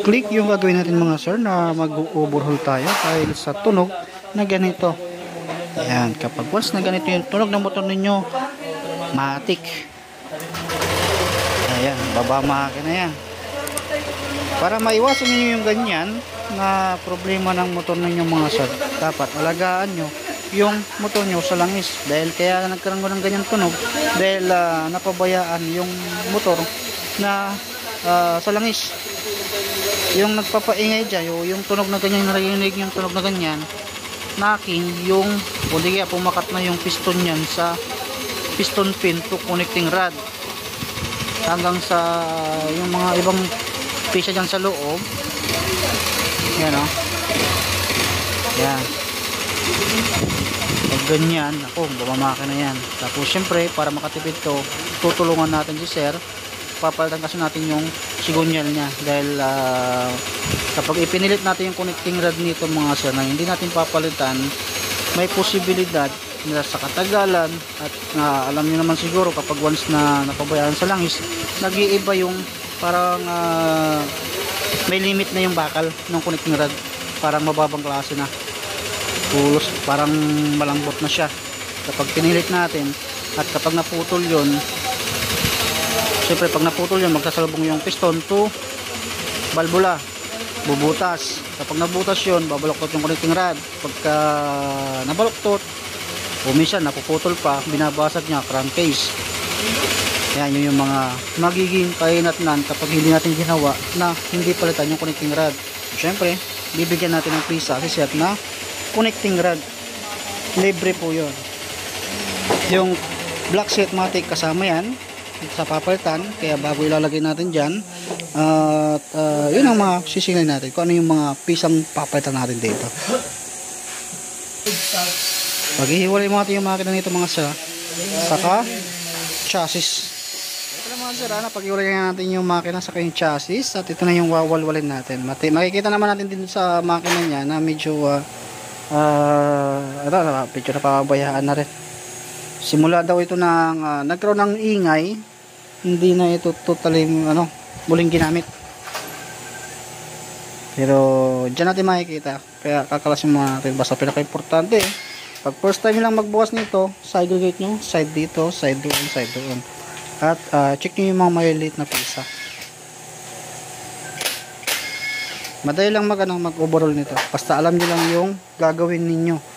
click yung gagawin natin mga sir na mag-overhaul tayo dahil sa tunog na ganito. Ayan, kapag once na ganito yung tunog ng motor ninyo, matik. Ayan, baba makina yan. Para maiwasan niyo yung ganyan na problema ng motor ninyo mga sir, dapat alagaan nyo yung motor nyo sa langis. Dahil kaya nagkaroon ng ganyan tunog dahil napabayaan yung motor na sa langis. Yung nagpapaingay dyan, yung tunog na ganyan, narinig yung tunog na ganyan, knocking yung, o di kaya pumakat na yung piston yan sa piston pin to connecting rod hanggang sa yung mga ibang pisa dyan sa loob. Yan o. Yan. Pag ganyan, ako, bumamaka na yan. Tapos syempre, para makatipid to, tutulungan natin si sir. Papalitan kasi natin yung sigunyal niya. Dahil kapag ipinilit natin yung connecting rod nito mga sir, na hindi natin papalitan, may posibilidad na sa katagalan at alam niyo naman siguro kapag once na napabayaan sa langis, nag-iiba yung parang may limit na yung bakal ng connecting rod, parang mababang klase na pulos, parang malambot na siya kapag pinilit natin. At kapag naputol yun, siyempre pag naputol yun, magsasalubong yung piston to valvula, bubutas. Kapag nabutas yun, babaloktot yung connecting rod. Pagka nabaloktot o minsan napuputol pa, binabasag niya crankcase. Yan, yun yung mga magiging kahinatnan kapag hindi natin ginawa na hindi palitan yung connecting rod. Siyempre, bibigyan natin ng pisa si set na connecting rod. Libre po yun. Yung black set matic kasama yan sa papalitan, kaya bago ilalagay natin dyan, at yun ang mga sisingay natin kung ano yung mga pisang papalitan natin dito. Paghihiwalay mo natin yung makina nito mga sir, saka chassis. Ito mga sir, paghihiwalay natin yung makina saka yung chassis, at ito na yung wawalwalin natin. Makikita naman natin din sa makina niya na medyo medyo napapabayaan na rin. Simula daw ito ng nagkaroon ng ingay, hindi na ito totally muling ginamit. Pero dyan natin makikita, kaya kakalasin mo natin. Basta pinaka-importante, pag first time lang magbukas nito, segregate nyo, side dito, side doon, side doon. At check nyo yung mga maliliit na pisa. Madali lang mag-overall nito, basta alam nyo lang yung gagawin ninyo.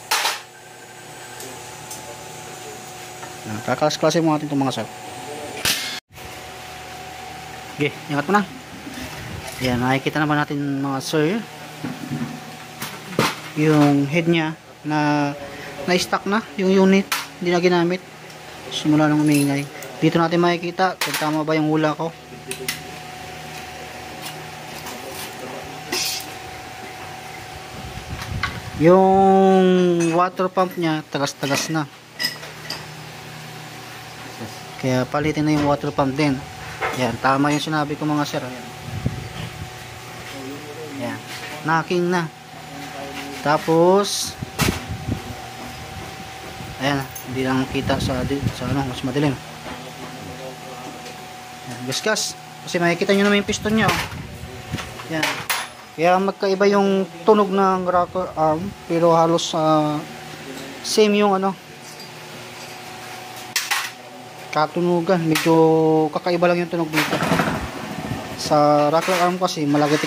Kakalas-klasin mo natin itong mga sir. Okay, ingat mo na. Yan, nakikita naman natin mga sir yung head nya na na-stuck na yung unit, hindi na ginamit simula nang umingay. Dito natin makikita kung tama ba yung hula ko. Yung water pump nya tagas-tagas na, kaya palitin na yung water pump din. Yan, tama yung sinabi ko mga sir. Yan, knocking na. Tapos ayan, hindi lang kita sa mas madilim. Yan, gasgas kasi makikita nyo naman yung piston nya. Yan, kaya magkaiba yung tunog ng rocker arm, pero halos same yung katunugan. Medyo kakaiba lang yung tunog dito. Sa rocker arm kasi malagitik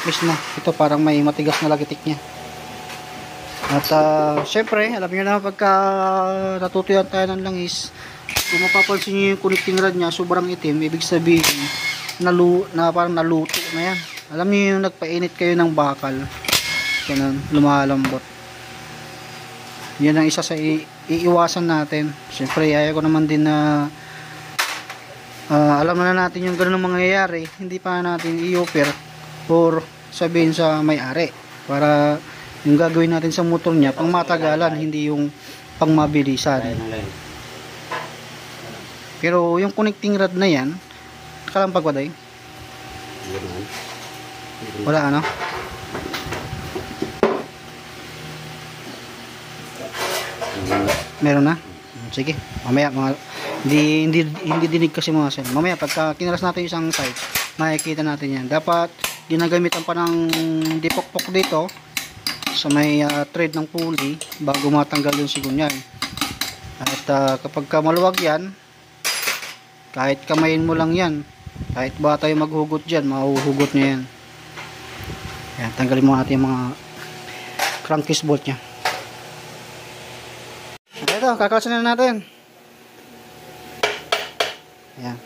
mismo. Ito parang may matigas na lagitik nya. At syempre, alam niyo na pagka natutuyuan tayo ng langis, kung mapapansin niyo yung connecting rod nya sobrang itim, ibig sabihin na parang naluto na yan. Alam niyo yung nagpainit kayo ng bakal, ganun, lumalambot. Yan ang isa sa iiwasan natin. Siyempre, ayaw ko naman din na alam na natin yung ganun mangyayari, hindi pa natin i-offer or sabihin sa may-ari para yung gagawin natin sa motor niya pang matagalan, hindi yung pang mabilisan. Pero yung connecting rod na yan, kalampag ba day? Wala meron na. Sige, mamaya hindi dinig kasi mga sir. Mamaya pagka kinalas natin isang side, makikita natin yan. Dapat ginagamitan pa ng dipokpok dito sa may thread ng pulley bago matanggal yung sigunyal. At kapag maluwag yan, kahit kamayin mo lang yan, kahit ba tayo maghugot dyan, mahuhugot niya yan. Yan, tanggalin mo natin yung mga crankcase bolt nya. Ito, kakalasan na natin. Yan.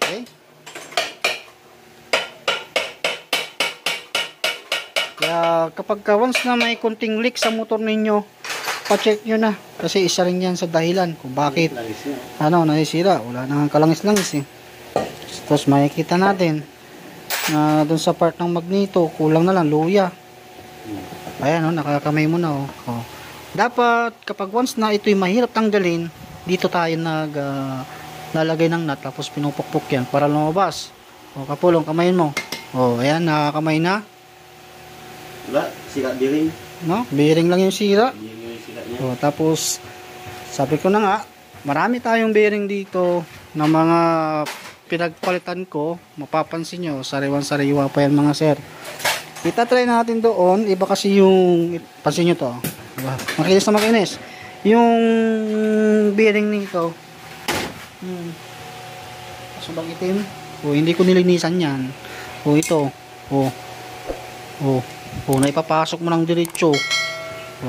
Okay. Kaya kapag once na may konting leak sa motor ninyo, pa-check nyo na. Kasi isa rin yan sa dahilan kung bakit nasisira. Wala nang kalangis-langis eh. Tapos makikita natin na dun sa part ng magneto, kulang na lang luya. Ayan, nakakamay mo na. Dapat kapag once na ito'y mahirap tanggalin, dito tayo lalagay ng nut tapos pinupukpok yan para lumabas. Kapulong, kamayin mo. Ayan, nakakamay na. Wala, sira bearing. No, bearing lang yung sira. Tapos sabi ko na nga, marami tayong bearing dito na mga pinagpalitan ko. Mapapansin nyo, sariwan-sariwa pa yan mga sir. Itatry natin doon. Iba kasi yung, pansin nyo to, diba? Makinis na makinis yung bearing nito. So bang itim? Hindi ko nilinisan yan. Ito. Naipapasok mo ng diretso.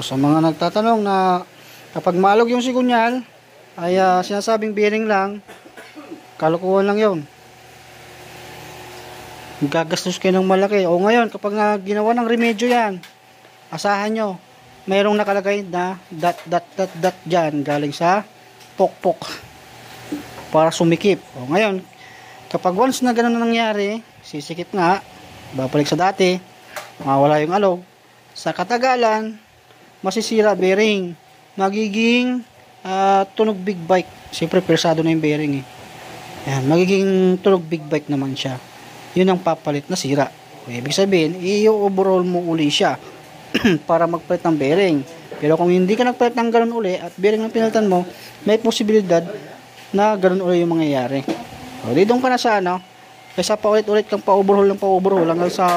Sa mga nagtatanong na kapag malog yung sigunyal ay sinasabing bearing lang, kalokohan lang yun. Gagastos kayo ng malaki. Ngayon kapag ginawa ng remedyo yan, asahan nyo mayroong nakalagay na dot dyan galing sa pokpok para sumikip. Ngayon kapag once na ganun na nangyari, sisikip nga, babalik sa dati, mawala yung alog, sa katagalan masisira bearing, magiging tunog big bike. Siyempre persado na yung bearing eh. Ayan, magiging tunog big bike naman siya. Yun ang papalit na sira. Ibig sabihin, i-overhaul mo uli siya para magpalit ng bearing. Pero kung hindi ka nagpalit ng ganun uli at bearing ang pinalitan mo, may posibilidad na ganun uli yung mangyayari. Di doon ka na sa kaysa paulit-ulit kang pa-overhaul hanggang sa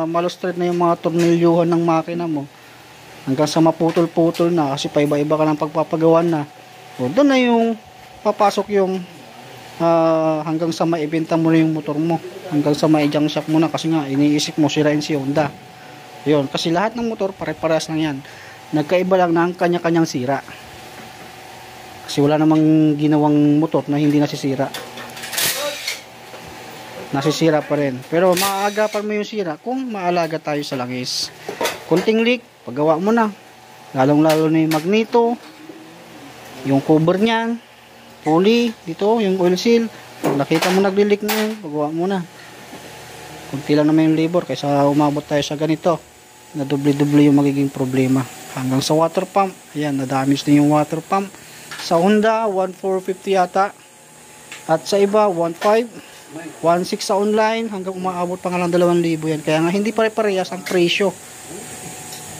malustrate na yung mga tornilyuhan ng makina mo. Hanggang sa maputol-putol na kasi paiba-iba ka ng pagpapagawan na. Doon na yung papasok yung hanggang sa maibenta mo na yung motor mo. Hanggang sa ma-junk shop mo na kasi nga iniisip mo sirain si Honda. Yun, kasi lahat ng motor pare-parehas lang yan. Nagkaiba lang ng kanya-kanyang sira. Kasi wala namang ginawang motor na hindi nasisira. Nasisira pa rin. Pero maaagapan mo yung sira kung maalaga tayo sa langis. Kunting leak, paggawa mo na. Lalong-lalo na yung magneto, yung cover niyan, pulley, dito, yung oil seal. Kung nakita mo nagli-leak na yun, paggawa mo na. Kunti lang naman yung labor kaysa umabot tayo sa ganito. Na doble-doble yung magiging problema. Hanggang sa water pump, ayan, na-damage din yung water pump. Sa Honda, 1,450 yata. At sa iba, 1,500. 1,600 sa online hanggang umaabot pa nga lang 2,000 yan. Kaya nga hindi pare-parehas ang presyo.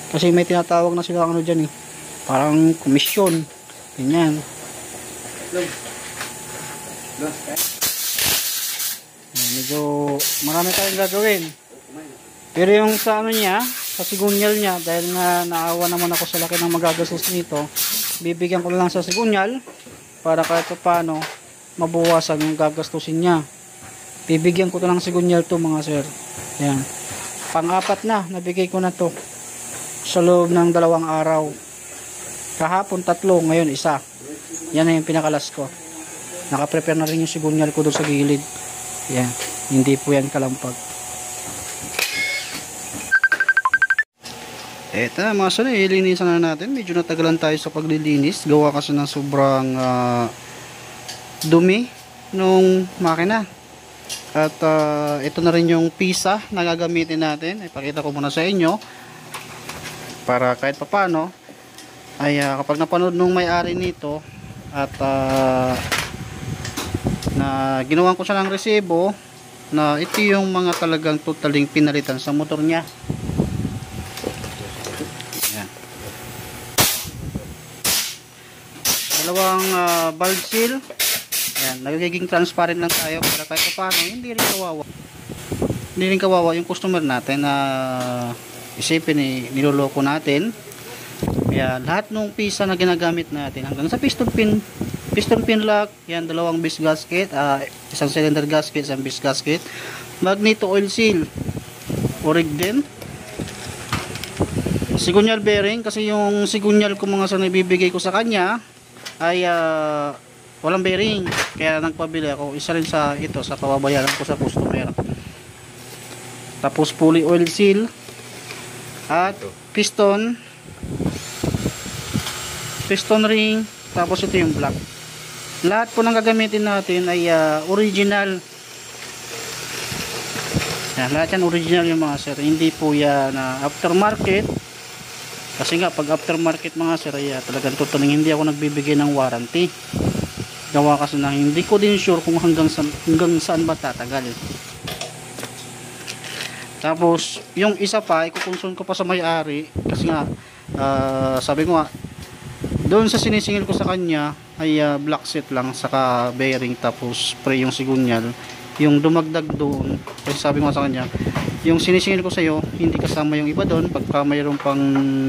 Kasi may tinatawag na sila dyan eh. Parang komisyon. Ganyan. Medyo marami tayong gagawin. Pero yung sa niya, sa sigunyal niya, dahil nga naawa naman ako sa laki ng magagastos nito, bibigyan ko lang sa sigunyal para kahit paano mabawasan yung gagastusin niya. Bibigyan ko to ng sigunyal to mga sir. Yan. Pang-apat na, nabigay ko na to. Sa loob ng 2 araw. Kahapon 3, ngayon 1. Yan na yung pinakalas ko. Naka-prepare na rin yung sigunyal ko doon sa gilid. Yan. Hindi po yan kalampag. Eto na mga sir, ilinisan na natin. Medyo natagalan tayo sa paglilinis. Gawa kasi ng sobrang dumi nung makina. At ito na rin yung pisa na gagamitin natin. Ipakita ko muna sa inyo para kahit papano ay kapag napanood nung may-ari nito at na ginawan ko siya ng resibo na ito yung mga talagang totaling pinalitan sa motor niya. Ayan. dalawang valve seal. Ayan, nagiging transparent lang tayo para kahit paano hindi rin kawawa yung customer natin na isipin niloloko natin. Kaya lahat ng pisa na ginagamit natin hanggang sa piston pin lock, yan, dalawang base gasket, isang cylinder gasket, isang base gasket, magneto oil seal, orig din, sigunyal bearing, kasi yung sigunyal ko mga sa nabibigay ko sa kanya ay walang bearing, kaya nagpabili ako. Isa rin sa ito sa pababayaran ko sa customer. Tapos pulley oil seal at piston ring, tapos ito yung block. Lahat po ng gagamitin natin ay original. Yan, lahat yan original yung mga sir, hindi po yan aftermarket. Kasi nga pag aftermarket mga sir ay talagang tutuning hindi ako nagbibigay ng warranty. Gawa kasi na hindi ko din sure kung hanggang saan ba tatagal. Tapos yung isa pa ikukonsulta ko pa sa may-ari kasi nga sabi ko nga doon sa sinisingil ko sa kanya ay black set lang saka bearing, tapos spray yung sigunyal. Yung dumagdag doon kasi sabi ko sa kanya yung sinisingil ko sa iyo hindi kasama yung iba doon. Pagka mayroon pang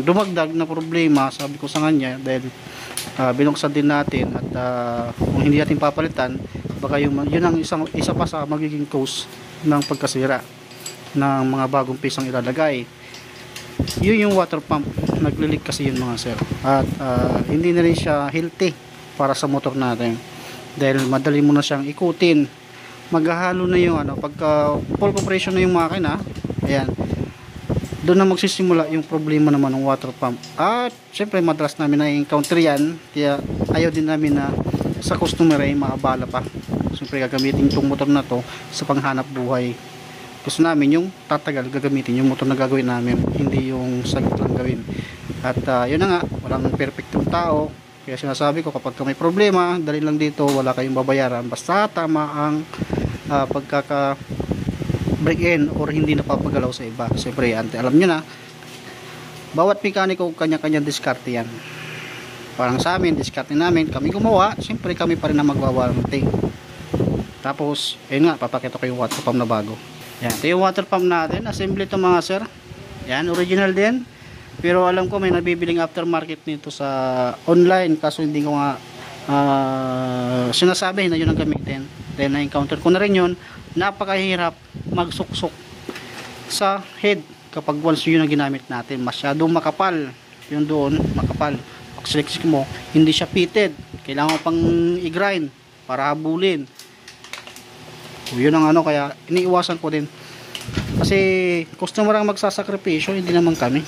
dumagdag na problema, sabi ko sa kanya, dahil binuksan din natin at kung hindi natin papalitan baka yun ang isa pa sa magiging cause ng pagkasira ng mga bagong pisang ilalagay. Yun yung water pump, naglilik kasi yun mga sir, at hindi na rin siya healthy para sa motor natin dahil madali mo na siyang ikutin. Maghahalo na yung pagka full operation na yung makina, ayan, doon na magsisimula yung problema naman ng water pump. At syempre madalas namin na encounter yan, kaya ayaw din namin na sa customer ay maabala pa. Syempre gagamitin itong motor na to sa panghanap buhay. Gusto namin yung tatagal gagamitin yung motor na gagawin namin, hindi yung saglit lang gawin. At yun na nga, walang perfectong tao, kaya sinasabi ko kapag may problema, dali lang dito, wala kayong babayaran basta tama ang pagkaka break in or hindi napapagalaw sa iba. Siyempre alam nyo na, bawat mekaniko kanya-kanya diskarte yan. Parang sa amin, diskarte namin, kami gumawa, siyempre kami pa rin na magwawaranty. Tapos ayun nga, papakita ko yung water pump na bago. Yan, ito yung water pump natin, assembly ito mga sir. Yan, original din. Pero alam ko may nabibiling aftermarket nito sa online, kaso hindi ko nga sinasabi na yun ang gamitin. Dahil na-encounter ko na rin yun, napakahirap magsuksok sa head kapag once yun ang ginamit natin. Masyadong makapal, yun doon, makapal. Pag seleksik mo, hindi siya pitted. Kailangan mo pang i-grind para habulin. Yun ang kaya iniiwasan ko din kasi customer ang magsasakripisyo, hindi naman kami.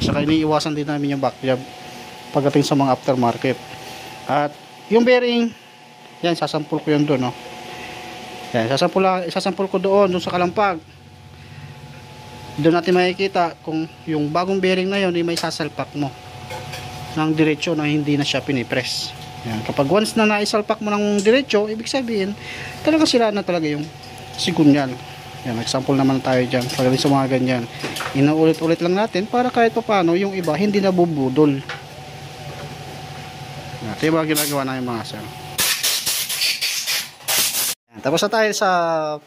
Saka iniiwasan din namin yung back job pagdating sa mga aftermarket. At yung bearing yan, sasampul ko yun doon, yan, sasampul ko doon sa kalampag. Doon natin makikita kung yung bagong bearing na yun ay may sasalpak mo ng diretsyo na hindi na siya pinipress. Yan. Kapag once na naisalpak mo ng diretsyo, ibig sabihin talaga sila na talaga yung sigunyal. Yan, example naman tayo dyan pagdating sa mga ganyan, inuulit-ulit lang natin para kahit paano yung iba hindi nabubudol. Ito yung mga ginagawa namin mga sir. Yan, tapos na tayo sa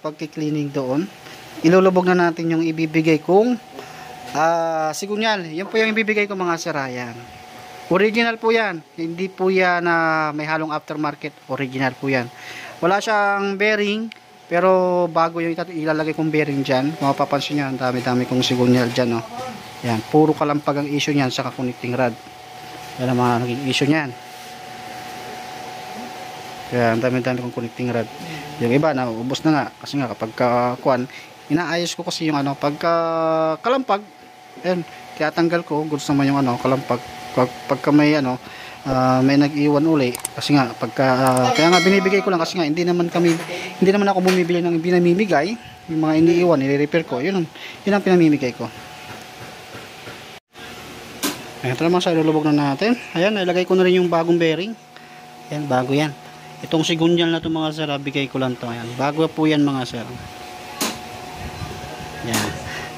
pagki-cleaning doon. Ilulubog na natin yung ibibigay kong sigunyal. Yan po yung ibibigay ko mga sir. Yan, original po yan, hindi po yan may halong aftermarket. Original po yan, wala siyang bearing, pero bago yung ilalagay kong bearing dyan, mapapansin nyo, ang dami-dami kong sigunyal dyan, yan, puro kalampag ang issue nyan, saka connecting rod. Yan ang mga naging issue nyan. Yan, ang dami-dami kong connecting rod. Yung iba naubos na nga kasi nga kapag inaayos ko kasi yung pagka kalampag, yan, kaya tanggal ko, gusto naman yung kalampag. Pagka may may nag-iwan uli kasi nga kaya nga binibigay ko lang kasi nga hindi naman ako bumibili ng pinamimigay. Yung mga iniiwan nire-repair ko, yun ang pinamimigay ko. Ayan, ito naman sa ilulubog na natin. Ayan, nilagay ko na rin yung bagong bearing. Ayan, bago yan. Itong sigunyal na ito mga sir, bigay ko lang to. Ayan, bago po yan mga sir. Ayan.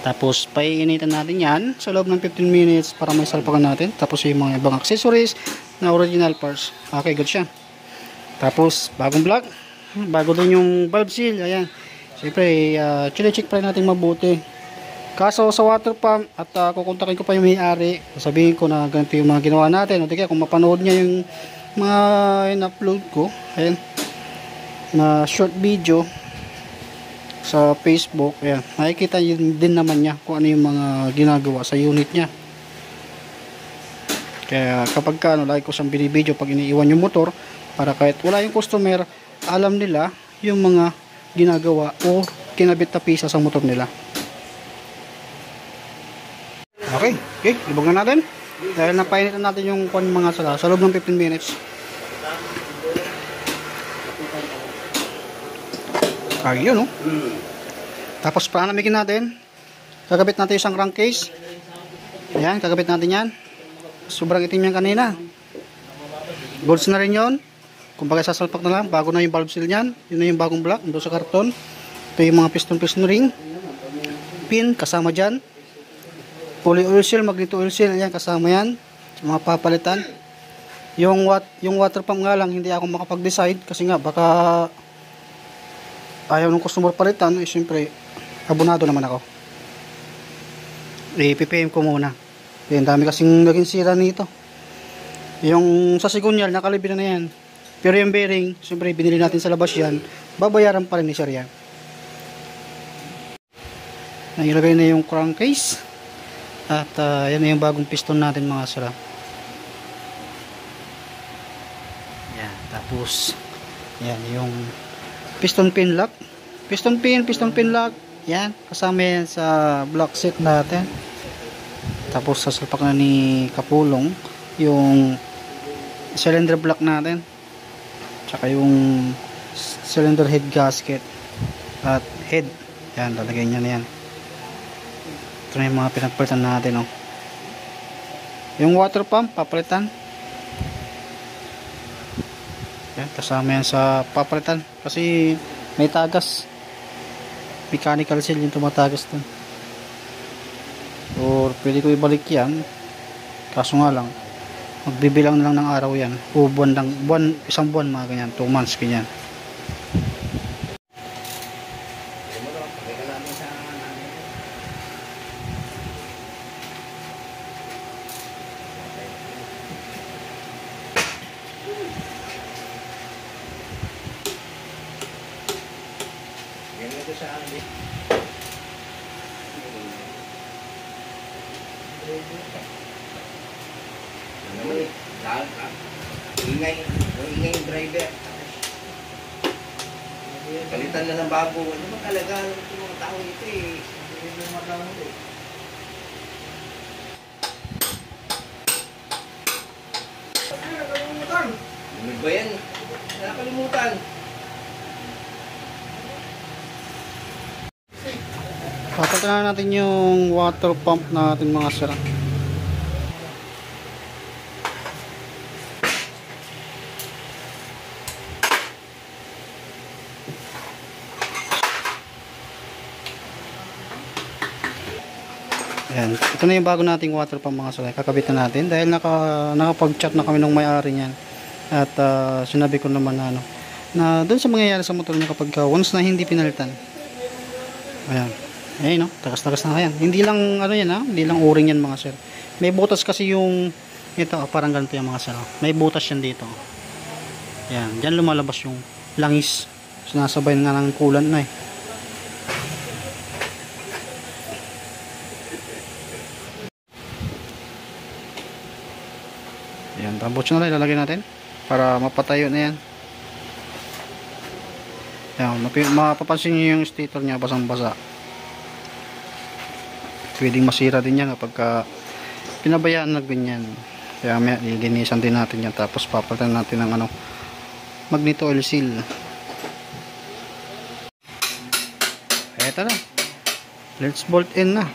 Tapos paiinitan natin yan sa loob ng 15 minutes para may salpakan natin. Tapos yung mga ibang accessories na original parts. Okay, good siya. Tapos bagong block, bago din yung valve seal. Ayan, siyempre check pa rin natin mabuti. Kaso sa water pump at kukontakin ko pa yung may-ari, sabihin ko na ganito yung mga ginawa natin. O kaya kung mapanood niya yung mga in-upload ko, ayan, na short video sa Facebook, ayan, makikita yun din naman niya kung ano yung mga ginagawa sa unit niya. Kaya kapag lagi ko siyang binibideo pag iniiwan yung motor, para kahit wala yung customer, alam nila yung mga ginagawa o kinabit na pisa sa motor nila. Okay, ibog na natin dahil napainitan natin yung mga sala sa loob ng 15 minutes. Ayun, no? Tapos panamigin natin. Kagabit natin yung isang crankcase. Ayan, kagabit natin yan. Sobrang itim yan kanina. Golds na rin yun. Kung bagay sasalpak na lang, bago na yung valve seal yan. Yun na yung bagong block, doon sa karton. Ito yung mga piston ring. Pin, kasama dyan. Poly oil seal, magneto oil seal, ayan, kasama yan. Sa mga papalitan. Yung water pump nga lang, hindi ako makapag-decide. Kasi nga, baka ayaw ng customer palitan, eh syempre abonado naman ako. I-PPM ko muna. Ang dami kasing naging sira nito. Yung sa sigunyal nakalibre na yan. Pero yung bearing, syempre binili natin sa labas yan, babayaran pa rin ni sir yan. Nailagay na yung crankcase. At yan na yung bagong piston natin mga sir. Yan, tapos yan yung piston pin lock, piston pin lock, yan, kasama yan sa block set natin. Tapos sasalpak na ni Kapulong yung cylinder block natin, tsaka yung cylinder head gasket at head, yan, lalagay niya na yan. Ito na yung mga pinagpalitan natin, oh. Yung water pump papalitan. Yan, kasama yan sa papalitan kasi may tagas, mechanical seal yung tumatagas dun, or pwede ko ibalik yan, kaso nga lang magbibilang na lang ng araw yan o isang buwan, mga ganyan, 2 months ganyan. Ingay yung driver. Kalitan na ng bago. Ano bang kalagahan ng mga tao ito eh? Ano ba yan? Nakalimutan. Papalitan na natin yung water pump natin mga sir. Ayan, ito na yung bago nating water pump mga sir. Kakabit na natin dahil nakapag-chat na kami ng may-ari niyan. At sinabi ko naman na doon sa mangyayari sa motor niya kapag once na hindi pinalitan. Ayan. Ayan, no? Tagas-tagas na yan. Hindi lang yan, hindi lang o-ring yan mga sir. May butas kasi yung ito, parang ganito yung mga sir. May butas yan dito. Ayan, diyan lumalabas yung langis. Sinasabay nga ng kulan na eh. Ayan, tambutso na lang ilalagay natin para mapatayo na yan. Ayan, mapapansin nyo yung stator nya basang-basa. Pwedeng masira din yan kapag pinabayaan na ganyan. Kaya may lilinisan din natin yan, tapos papalitan natin ng magneto oil seal. Eto na, let's bolt in na.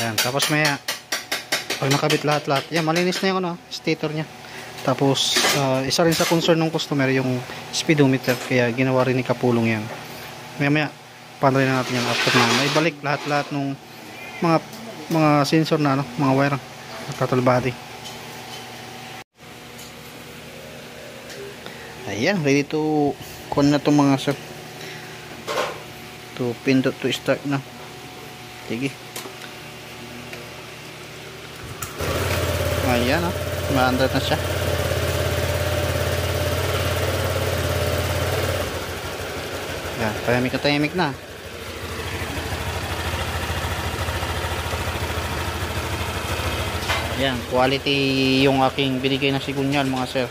Ayan, tapos maya pag nakabit lahat-lahat, yan, malinis na yung stator nya. Tapos isa rin sa concern ng customer yung speedometer, kaya ginawa rin ni Kapulong yan. Maya panray na natin yan after na maibalik lahat ng mga sensor na mga wire ng throttle body. Ayan, ready to kuha na itong mga sir, to pindot to start na. Sige, ayan, ma-under na siya. Ayan, tahimik na. Ayan, quality yung aking binigay na sigunyal mga sir.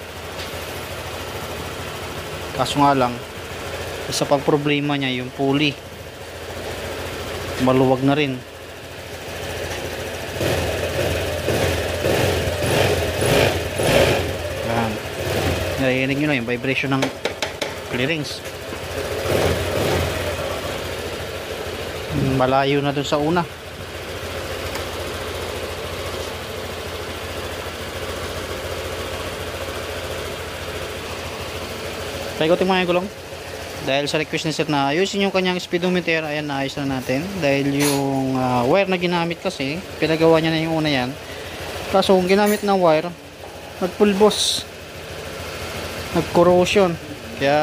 Kaso nga lang, isa pang problema niya yung pulley, maluwag na rin. Ayan, narinig nyo na yung vibration ng clearings. Malayo na dun sa una. Paikotin mo nga yung gulong. Dahil sa request ni sir na ayusin yung kanyang speedometer, ayan, naayos na natin. Dahil yung wire na ginamit kasi, pinagawa niya na yung una yan. Kaso kung ginamit ng wire, nagpulbos, nag-corrosion. Kaya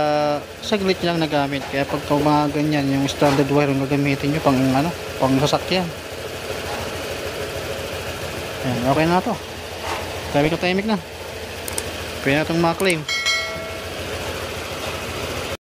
saglit niya lang nagamit. Kaya pag mga ganyan, yung standard wire yung gagamitin nyo pang sasakyan. Ayan, okay na to. Tahimik na. Pwede na itong ma-claim.